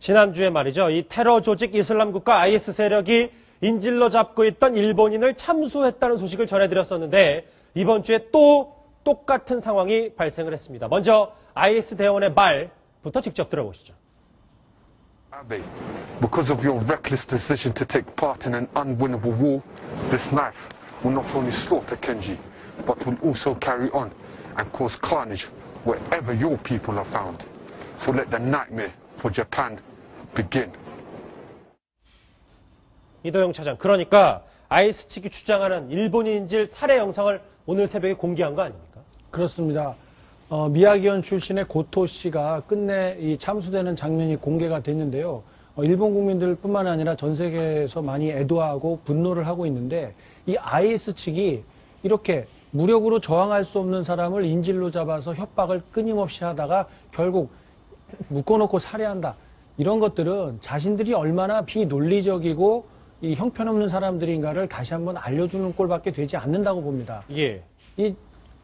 지난주에 말이죠. 이 테러 조직 이슬람 국가 IS 세력이 인질로 잡고 있던 일본인을 참수했다는 소식을 전해드렸었는데 이번 주에 또 똑같은 상황이 발생을 했습니다. 먼저 IS 대원의 말부터 직접 들어보시죠. Abe, because of your reckless decision to take part in an unwinnable war, this knife will not only slaughter Kenji, but will also carry on and cause carnage wherever your people are found. So let the nightmare for Japan begin. 이도영 차장, 그러니까 IS 측이 주장하는 일본인 인질 살해 영상을 오늘 새벽에 공개한 거 아닙니까? 그렇습니다. 미야기현 출신의 고토 씨가 끝내 이 참수되는 장면이 공개가 됐는데요. 일본 국민들뿐만 아니라 전 세계에서 많이 애도하고 분노를 하고 있는데 이 IS 측이 이렇게 무력으로 저항할 수 없는 사람을 인질로 잡아서 협박을 끊임없이 하다가 결국 묶어놓고 살해한다. 이런 것들은 자신들이 얼마나 비논리적이고 이 형편없는 사람들인가를 다시 한번 알려주는 꼴밖에 되지 않는다고 봅니다. 예.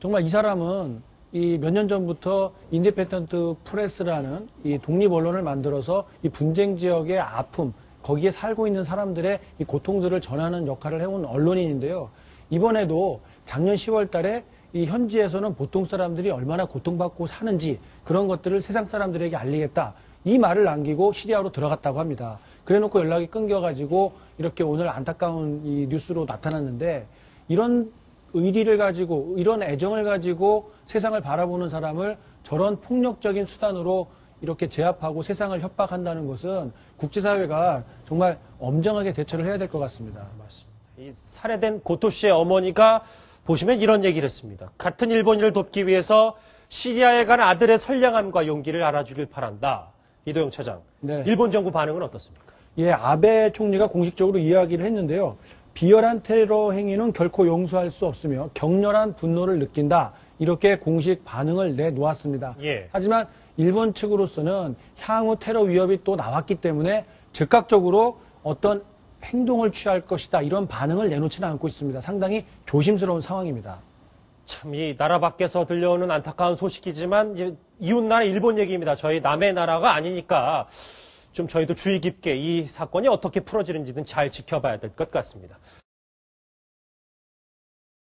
정말 이 사람은 이 몇 년 전부터 인디펜던트 프레스라는 이 독립 언론을 만들어서 이 분쟁 지역의 아픔, 거기에 살고 있는 사람들의 이 고통들을 전하는 역할을 해온 언론인인데요. 이번에도 작년 10월 달에 이 현지에서는 보통 사람들이 얼마나 고통받고 사는지 그런 것들을 세상 사람들에게 알리겠다. 이 말을 남기고 시리아로 들어갔다고 합니다. 그래놓고 연락이 끊겨가지고 이렇게 오늘 안타까운 이 뉴스로 나타났는데 이런 의리를 가지고 이런 애정을 가지고 세상을 바라보는 사람을 저런 폭력적인 수단으로 이렇게 제압하고 세상을 협박한다는 것은 국제사회가 정말 엄정하게 대처를 해야 될 것 같습니다. 맞습니다. 이 살해된 고토 씨의 어머니가 보시면 이런 얘기를 했습니다. 같은 일본인을 돕기 위해서 시리아에 간 아들의 선량함과 용기를 알아주길 바란다. 이도영 차장, 네. 일본 정부 반응은 어떻습니까? 예, 아베 총리가 공식적으로 이야기를 했는데요. 비열한 테러 행위는 결코 용서할 수 없으며 격렬한 분노를 느낀다. 이렇게 공식 반응을 내놓았습니다. 예. 하지만 일본 측으로서는 향후 테러 위협이 또 나왔기 때문에 즉각적으로 어떤 행동을 취할 것이다. 이런 반응을 내놓지는 않고 있습니다. 상당히 조심스러운 상황입니다. 참, 이 나라 밖에서 들려오는 안타까운 소식이지만 이웃나라 일본 얘기입니다. 저희 남의 나라가 아니니까 좀 저희도 주의 깊게 이 사건이 어떻게 풀어지는지는 잘 지켜봐야 될 것 같습니다.